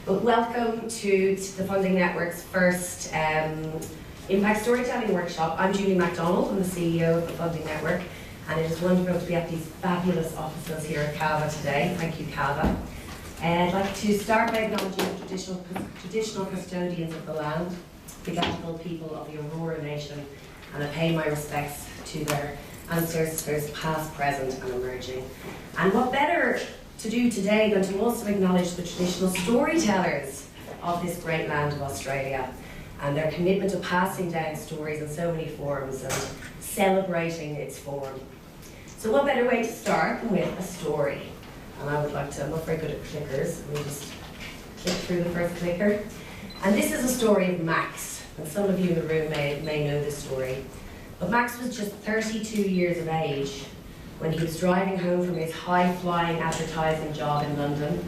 But welcome to the Funding Network's first Impact Storytelling Workshop. I'm Julie MacDonald, I'm the CEO of the Funding Network, and it is wonderful to be at these fabulous offices here at Canva today. Thank you, Canva. I'd like to start by acknowledging the traditional custodians of the land, the Gadigal people of the Aurora Nation, and I pay my respects to their ancestors past, present and emerging. And what better to do today than to also acknowledge the traditional storytellers of this great land of Australia and their commitment to passing down stories in so many forms and celebrating its form. So what better way to start than with a story? And I would like to, I'm not very good at clickers, let me just click through the first clicker. And this is a story of Max, and some of you in the room may know this story. But Max was just 32 years of age when he was driving home from his high-flying advertising job in London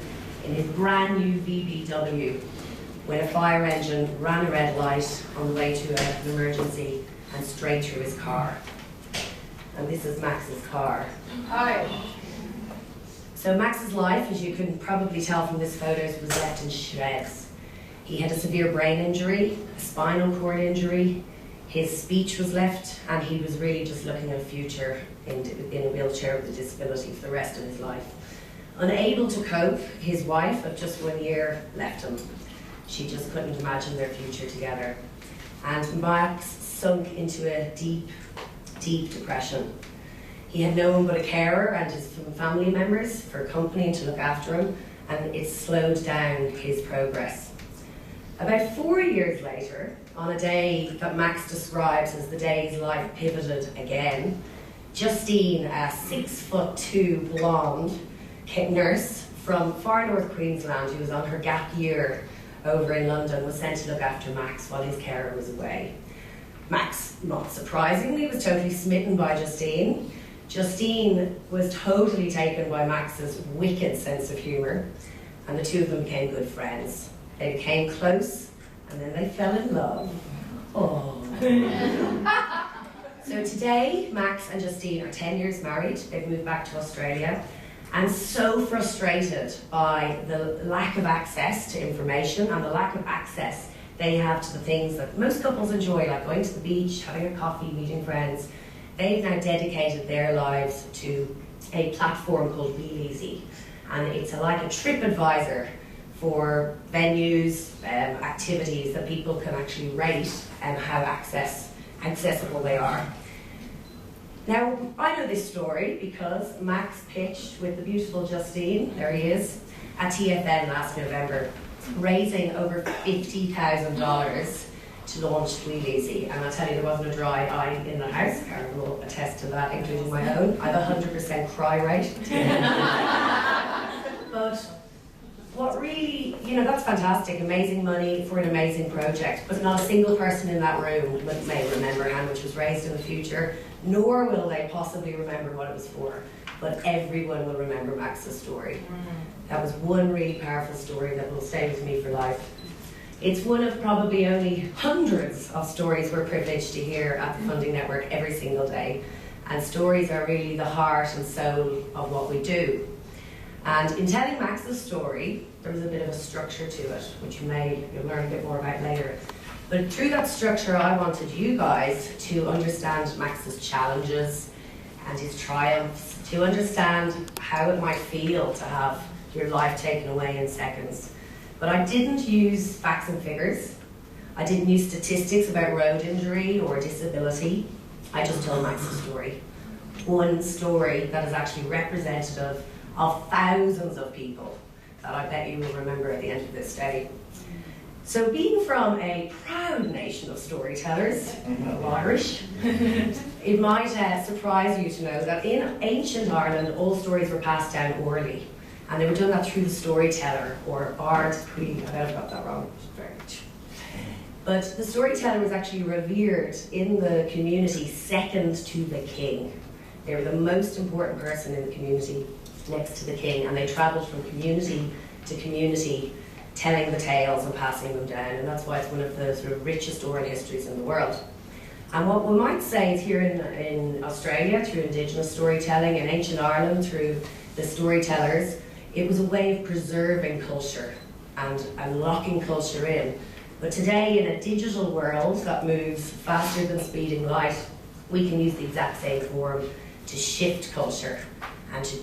in his brand new VBW when a fire engine ran a red light on the way to an emergency and straight through his car. And this is Max's car. Hi. So Max's life, as you can probably tell from this photos, was left in shreds. He had a severe brain injury, a spinal cord injury, his speech was left, and he was really just looking at a future in a wheelchair with a disability for the rest of his life. Unable to cope, his wife of just 1 year left him. She just couldn't imagine their future together. And Max sunk into a deep, deep depression. He had no one but a carer and his family members for company to look after him, and it slowed down his progress. About 4 years later, on a day that Max describes as the day his life pivoted again, Justine, a 6'2" blonde nurse from far north Queensland who was on her gap year over in London, was sent to look after Max while his carer was away. Max, not surprisingly, was totally smitten by Justine. Justine was totally taken by Max's wicked sense of humour, and the two of them became good friends. They became close, and then they fell in love. Oh. So today, Max and Justine are 10 years married. They've moved back to Australia, and so frustrated by the lack of access to information and the lack of access they have to the things that most couples enjoy, like going to the beach, having a coffee, meeting friends. They've now dedicated their lives to a platform called Real Easy, and it's like a TripAdvisor for venues, activities that people can actually rate and how accessible they are. Now, I know this story because Max pitched with the beautiful Justine, there he is, at TFN last November, raising over $50,000 to launch Real Easy. And I'll tell you, there wasn't a dry eye in the house. Karen will attest to that, including my own. I have a 100% cry rate. But what really, that's fantastic, amazing money for an amazing project, but not a single person in that room may remember how much was raised in the future, nor will they possibly remember what it was for, but everyone will remember Max's story. That was one really powerful story that will stay with me for life. It's one of probably only hundreds of stories we're privileged to hear at the Funding Network every single day, and stories are really the heart and soul of what we do. And in telling Max's story, there was a bit of a structure to it, which you'll learn a bit more about later. But through that structure, I wanted you guys to understand Max's challenges and his triumphs, to understand how it might feel to have your life taken away in seconds. But I didn't use facts and figures. I didn't use statistics about road injury or disability. I just told Max's story. One story that is actually representative of thousands of people that I bet you will remember at the end of this day. So being from a proud nation of storytellers, Irish, it might surprise you to know that in ancient Ireland, all stories were passed down orally. And they were done that through the storyteller, or ard queen. I bet I've got that wrong, very much. But the storyteller was actually revered in the community second to the king. They were the most important person in the community next to the king, and they travelled from community to community telling the tales and passing them down, and that's why it's one of the sort of richest oral histories in the world. And what we might say is here in Australia, through Indigenous storytelling, in ancient Ireland, through the storytellers, it was a way of preserving culture and locking culture in. But today, in a digital world that moves faster than speeding light, we can use the exact same form to shift culture and to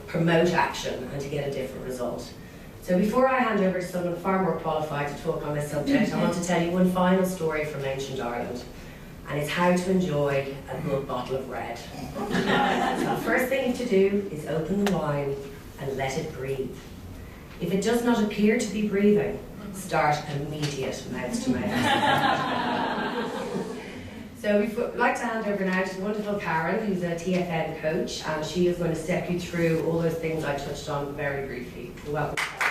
promote action and to get a different result. So before I hand over to someone far more qualified to talk on this subject, I want to tell you one final story from ancient Ireland, and it's how to enjoy a good bottle of red. So the first thing to do is open the wine and let it breathe. If it does not appear to be breathing, start immediate mouth to mouth. So we'd like to hand over now to the wonderful Karen, who's a TFN coach, and she is going to step you through all those things I touched on very briefly. So welcome, Karen.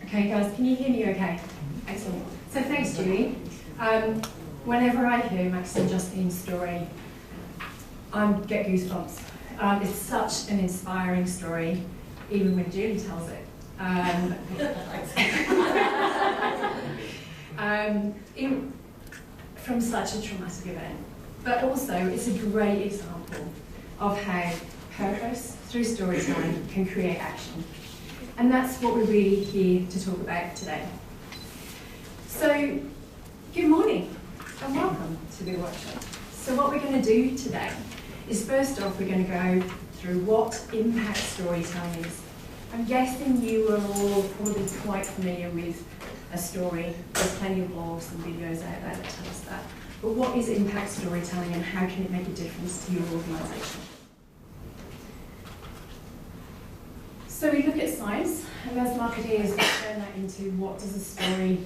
Okay guys, can you hear me okay? Excellent. So thanks Julie. Whenever I hear Max and Justine's story, I get goosebumps. It's such an inspiring story, even when Julie tells it. From such a traumatic event. But also, it's a great example of how purpose through storytelling can create action. And that's what we're really here to talk about today. So, good morning and welcome to the workshop. So what we're going to do today is, first off, we're going to go through what impact storytelling is. I'm guessing you are all probably quite familiar with a story. There's plenty of blogs and videos out there that tell us that. But what is impact storytelling and how can it make a difference to your organisation? So we look at science, and as marketeers, we turn that into what does a story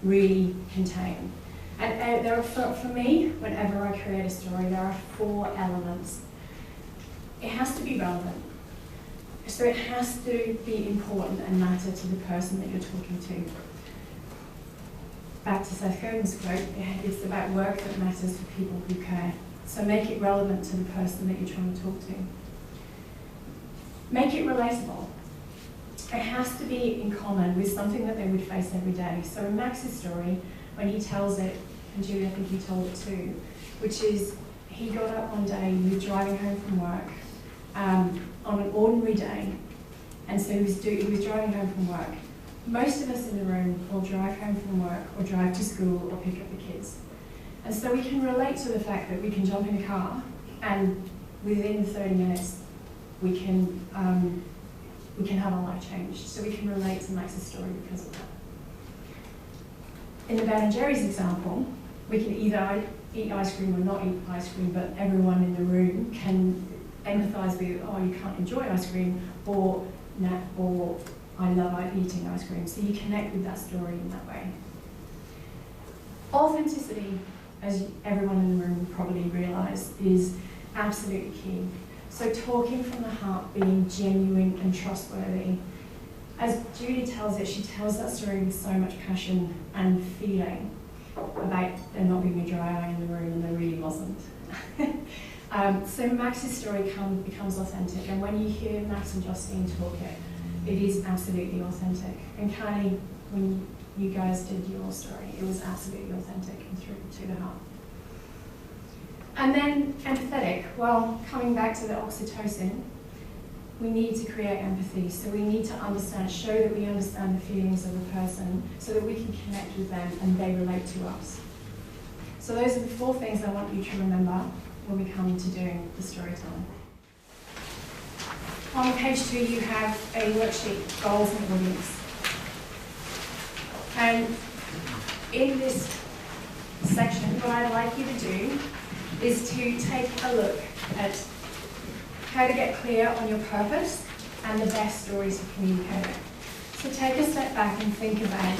really contain. And there are, for me, whenever I create a story, there are 4 elements. It has to be relevant. So it has to be important and matter to the person that you're talking to. Back to Seth Godin's quote, it's about work that matters for people who care. So make it relevant to the person that you're trying to talk to. Make it relatable. It has to be in common with something that they would face every day. So in Max's story, when he tells it, and Julie, I think you told it too, which is he got up one day, he was driving home from work on an ordinary day, and so he was driving home from work. Most of us in the room will drive home from work or drive to school or pick up the kids. And so we can relate to the fact that we can jump in a car and within 30 minutes we can have our life changed. So we can relate to Max's story because of that. In the Ben and Jerry's example, we can either eat ice cream or not eat ice cream, but everyone in the room can empathise with, oh, you can't enjoy ice cream, or I love eating ice cream. So you connect with that story in that way. Authenticity, as everyone in the room will probably realise, is absolutely key. So talking from the heart, being genuine and trustworthy. As Judy tells it, she tells that story with so much passion and feeling about there not being a dry eye in the room, and there really wasn't. So Max's story becomes authentic, and when you hear Max and Justine talk it is absolutely authentic. And Kylie, when you guys did your story, it was absolutely authentic and through to the heart. And then empathetic. Well, coming back to the oxytocin, we need to create empathy. So we need to understand, show that we understand the feelings of the person so that we can connect with them and they relate to us. So those are the 4 things I want you to remember when we come to doing the storytelling. On page 2, you have a worksheet, goals and audience. And in this section, what I'd like you to do is to take a look at how to get clear on your purpose and the best stories to communicate it. So take a step back and think about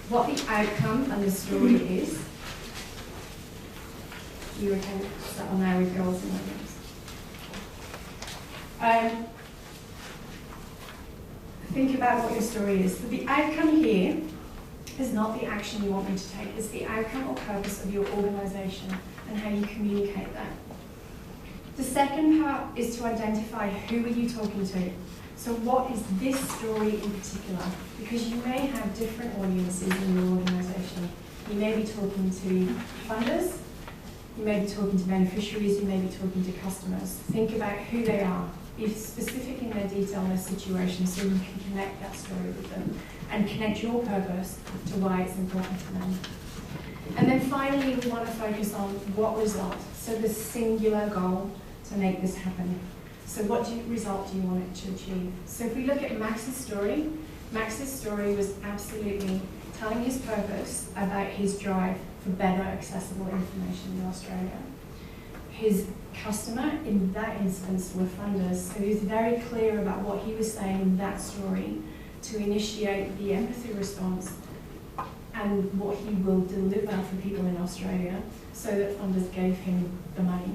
what the outcome and the story is. You okay with that one there with goals and audience? Think about what your story is. So the outcome here is not the action you want me to take, it's the outcome or purpose of your organisation and how you communicate that. The second part is to identify who are you talking to. So what is this story in particular? Because you may have different audiences in your organisation. You may be talking to funders, you may be talking to beneficiaries, you may be talking to customers. Think about who they are be specific in their detail and their situation so you can connect that story with them and connect your purpose to why it's important to them. And then finally, we want to focus on what result, so the singular goal to make this happen. So what result do you want it to achieve? So if we look at Max's story was absolutely telling his purpose about his drive for better accessible information in Australia. His customer in that instance were funders, so he was very clear about what he was saying in that story to initiate the empathy response and what he will deliver for people in Australia so that funders gave him the money.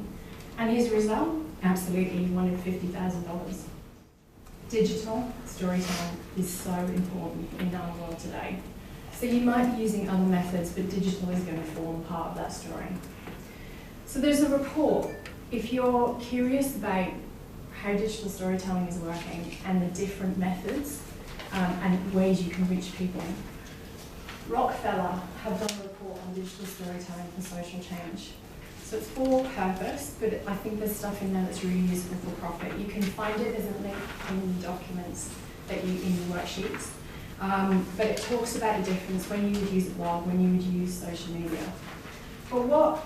And his result? Absolutely, he wanted $50,000. Digital storytelling is so important in our world today. So you might be using other methods, but digital is going to form part of that story. So there's a report. If you're curious about how digital storytelling is working and the different methods and ways you can reach people, Rockefeller have done a report on digital storytelling for social change. So it's for purpose, but I think there's stuff in there that's really useful for profit. You can find it as a link in the documents that you in the worksheets. But it talks about the difference when you would use a blog, when you would use social media. But what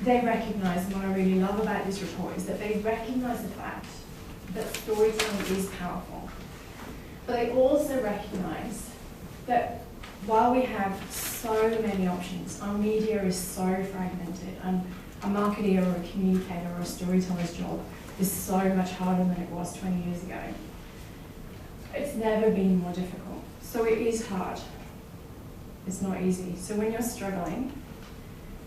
they recognise, and what I really love about this report, is that they recognise the fact that storytelling is powerful. But they also recognise that while we have so many options, our media is so fragmented, and a marketer or a communicator or a storyteller's job is so much harder than it was 20 years ago. It's never been more difficult. So it is hard. It's not easy. So when you're struggling,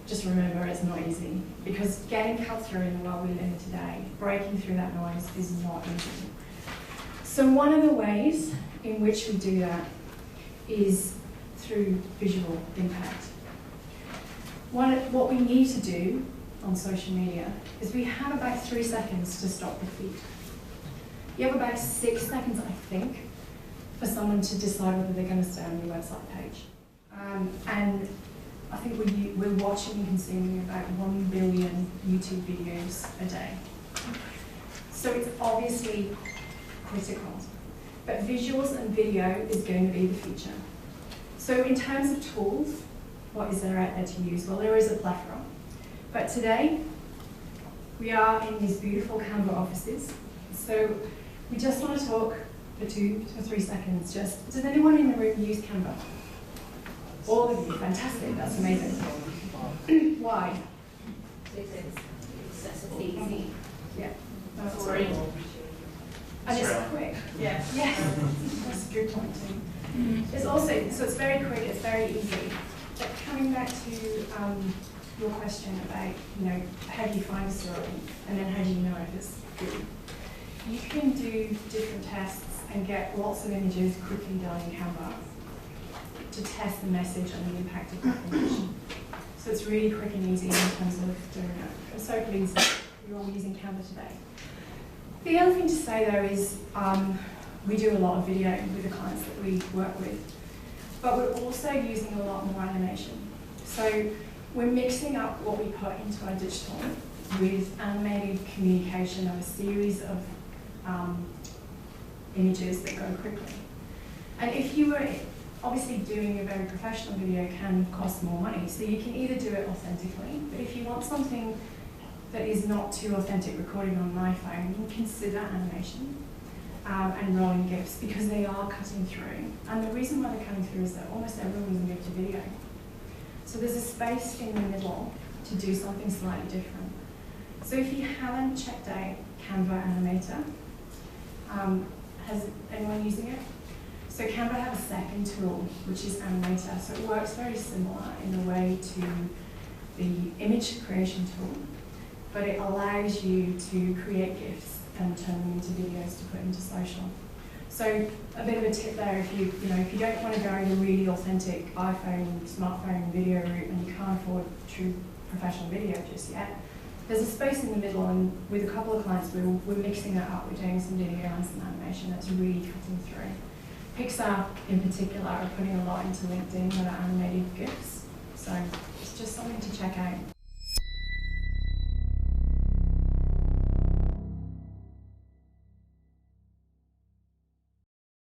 just remember it's not easy, because getting cut through in the world we live in today, breaking through that noise is not easy. So one of the ways in which we do that is through visual impact. What we need to do on social media is we have about 3 seconds to stop the feed. You have about 6 seconds, I think, for someone to decide whether they're going to stay on your website page. And I think we're watching and consuming about 1 billion YouTube videos a day. So it's obviously critical. But visuals and video is going to be the future. So in terms of tools, what is there out there to use? Well, there is a plethora. But today, we are in these beautiful Canva offices. So we just want to talk for 2 to 3 seconds. Does anyone in the room use Canva? All of you, fantastic, that's amazing. Why? It's accessible. It's easy. Yeah. It's free. And it's quick. Yeah. Yeah. That's a good point too. It's also, so it's very quick, it's very easy. But coming back to your question about, how do you find a story, and then how do you know if it's good? You can do different tests and get lots of images quickly done in Canva to test the message and the impact of that information. So it's really quick and easy in terms of doing it. I'm so pleased you're all using Canva today. The other thing to say though is we do a lot of video with the clients that we work with, but we're also using a lot more animation. So we're mixing up what we put into our digital with animated communication of a series of images that go quickly. And if you were obviously doing a very professional video can cost more money, so you can either do it authentically, but if you want something that is not too authentic recording on an iPhone, you can consider animation and rolling GIFs, because they are cutting through. And the reason why they're cutting through is that almost everyone is moved to video. So there's a space in the middle to do something slightly different. So if you haven't checked out Canva Animator, has anyone using it? So Canva have a second tool, which is Animator. So it works very similar in a way to the image creation tool, but it allows you to create GIFs and turn them into videos to put into social. So a bit of a tip there, if you don't want to go in a really authentic iPhone, smartphone video route and you can't afford true professional video just yet, there's a space in the middle, and with a couple of clients we're mixing that up. We're doing some video and some animation that's really cutting through. Pixar in particular are putting a lot into LinkedIn that are animated GIFs, so it's just something to check out.